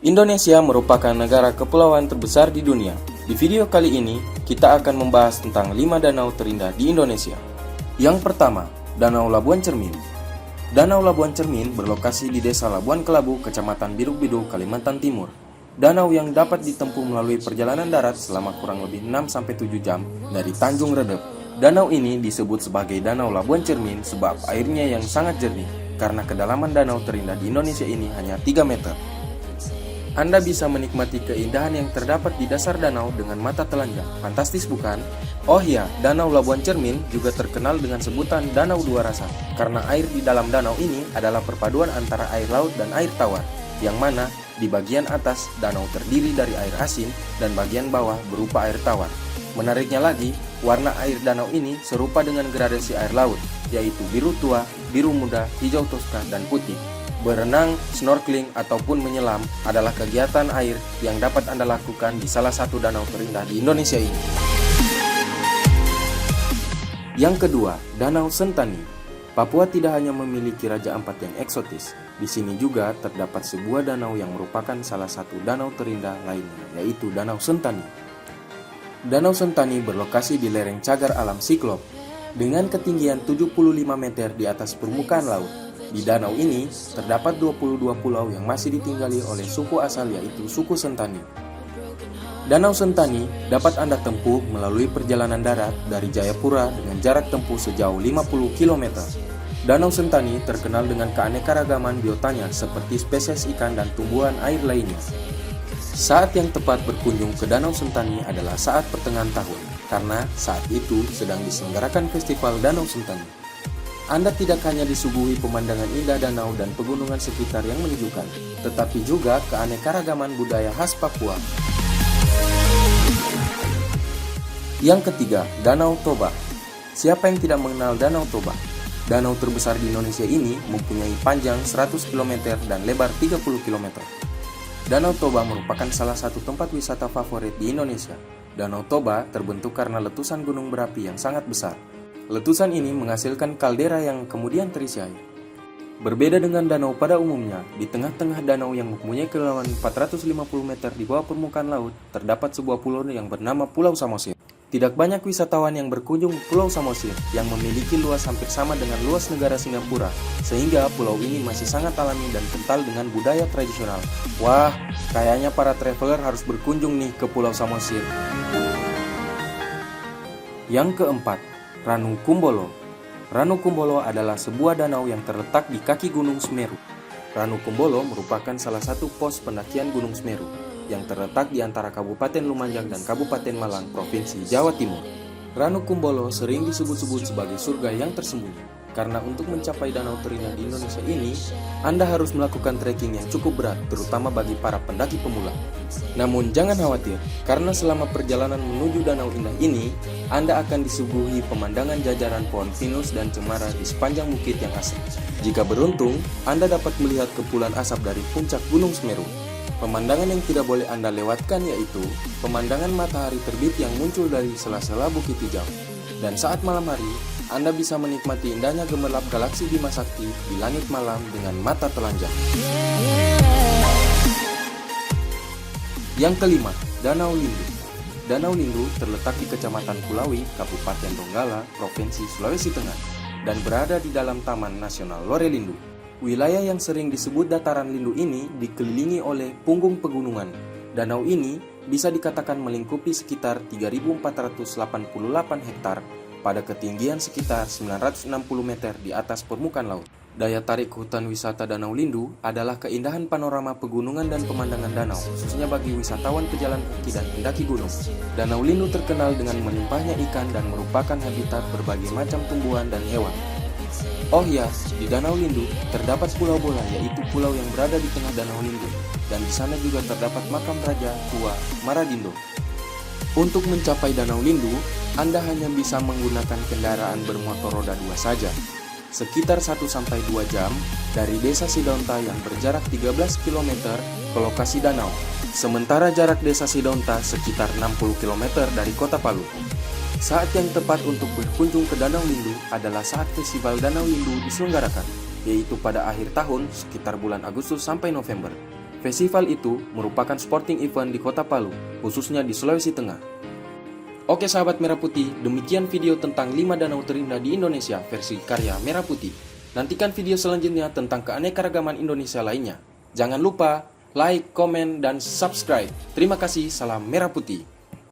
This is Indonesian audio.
Indonesia merupakan negara kepulauan terbesar di dunia. Di video kali ini, kita akan membahas tentang 5 danau terindah di Indonesia. Yang pertama, Danau Labuan Cermin. Danau Labuan Cermin berlokasi di Desa Labuan Kelabu, Kecamatan Biduk-Biduk, Kalimantan Timur. Danau yang dapat ditempuh melalui perjalanan darat selama kurang lebih 6-7 jam dari Tanjung Redep. Danau ini disebut sebagai Danau Labuan Cermin sebab airnya yang sangat jernih, karena kedalaman danau terindah di Indonesia ini hanya 3 meter. Anda bisa menikmati keindahan yang terdapat di dasar danau dengan mata telanjang. Fantastis bukan? Oh iya, Danau Labuan Cermin juga terkenal dengan sebutan Danau Dua Rasa, karena air di dalam danau ini adalah perpaduan antara air laut dan air tawar, yang mana di bagian atas danau terdiri dari air asin dan bagian bawah berupa air tawar. Menariknya lagi, warna air danau ini serupa dengan gradasi air laut, yaitu biru tua, biru muda, hijau toska, dan putih. Berenang, snorkeling, ataupun menyelam adalah kegiatan air yang dapat Anda lakukan di salah satu danau terindah di Indonesia ini. Yang kedua, Danau Sentani. Papua tidak hanya memiliki Raja Ampat yang eksotis, di sini juga terdapat sebuah danau yang merupakan salah satu danau terindah lainnya, yaitu Danau Sentani. Danau Sentani berlokasi di lereng cagar alam Siklop, dengan ketinggian 75 meter di atas permukaan laut. Di danau ini, terdapat 22 pulau yang masih ditinggali oleh suku asal yaitu suku Sentani. Danau Sentani dapat Anda tempuh melalui perjalanan darat dari Jayapura dengan jarak tempuh sejauh 50 km. Danau Sentani terkenal dengan keanekaragaman biotanya seperti spesies ikan dan tumbuhan air lainnya. Saat yang tepat berkunjung ke Danau Sentani adalah saat pertengahan tahun, karena saat itu sedang diselenggarakan Festival Danau Sentani. Anda tidak hanya disuguhi pemandangan indah danau dan pegunungan sekitar yang menyejukkan, tetapi juga keanekaragaman budaya khas Papua. Yang ketiga, Danau Toba. Siapa yang tidak mengenal Danau Toba? Danau terbesar di Indonesia ini mempunyai panjang 100 km dan lebar 30 km. Danau Toba merupakan salah satu tempat wisata favorit di Indonesia. Danau Toba terbentuk karena letusan gunung berapi yang sangat besar. Letusan ini menghasilkan kaldera yang kemudian terisi air. Berbeda dengan danau pada umumnya, di tengah-tengah danau yang mempunyai kedalaman 450 meter di bawah permukaan laut, terdapat sebuah pulau yang bernama Pulau Samosir. Tidak banyak wisatawan yang berkunjung ke Pulau Samosir, yang memiliki luas hampir sama dengan luas negara Singapura, sehingga pulau ini masih sangat alami dan kental dengan budaya tradisional. Wah, kayaknya para traveler harus berkunjung nih ke Pulau Samosir. Yang keempat, Ranu Kumbolo. Ranu Kumbolo adalah sebuah danau yang terletak di kaki Gunung Semeru. Ranu Kumbolo merupakan salah satu pos pendakian Gunung Semeru yang terletak di antara Kabupaten Lumajang dan Kabupaten Malang, Provinsi Jawa Timur. Ranu Kumbolo sering disebut-sebut sebagai surga yang tersembunyi, karena untuk mencapai danau terindah di Indonesia ini, Anda harus melakukan trekking yang cukup berat, terutama bagi para pendaki pemula. Namun jangan khawatir, karena selama perjalanan menuju danau indah ini, Anda akan disuguhi pemandangan jajaran pohon pinus dan cemara di sepanjang bukit yang asri. Jika beruntung, Anda dapat melihat kepulan asap dari puncak Gunung Semeru. Pemandangan yang tidak boleh Anda lewatkan yaitu pemandangan matahari terbit yang muncul dari sela-sela bukit hijau. Dan saat malam hari, Anda bisa menikmati indahnya gemerlap galaksi Bima Sakti di langit malam dengan mata telanjang. Yang kelima, Danau Lindu. Danau Lindu terletak di Kecamatan Kulawi, Kabupaten Donggala, Provinsi Sulawesi Tengah, dan berada di dalam Taman Nasional Lorelindu. Wilayah yang sering disebut dataran lindu ini dikelilingi oleh punggung pegunungan. Danau ini bisa dikatakan melingkupi sekitar 3.488 hektar pada ketinggian sekitar 960 meter di atas permukaan laut. Daya tarik hutan wisata Danau Lindu adalah keindahan panorama pegunungan dan pemandangan danau, khususnya bagi wisatawan pejalan kaki dan pendaki gunung. Danau Lindu terkenal dengan melimpahnya ikan dan merupakan habitat berbagai macam tumbuhan dan hewan. Oh ya, di Danau Lindu terdapat Pulau Bola, yaitu pulau yang berada di tengah Danau Lindu, dan di sana juga terdapat makam Raja Tua Maradindo. Untuk mencapai Danau Lindu, Anda hanya bisa menggunakan kendaraan bermotor roda 2 saja. Sekitar 1-2 jam dari Desa Sidonta yang berjarak 13 km ke lokasi danau. Sementara jarak Desa Sidonta sekitar 60 km dari Kota Palu. Saat yang tepat untuk berkunjung ke Danau Lindu adalah saat Festival Danau Lindu diselenggarakan, yaitu pada akhir tahun sekitar bulan Agustus sampai November. Festival itu merupakan sporting event di Kota Palu, khususnya di Sulawesi Tengah. Oke sahabat Merah Putih, demikian video tentang 5 danau terindah di Indonesia versi karya Merah Putih. Nantikan video selanjutnya tentang keanekaragaman Indonesia lainnya. Jangan lupa like, komen, dan subscribe. Terima kasih, salam Merah Putih.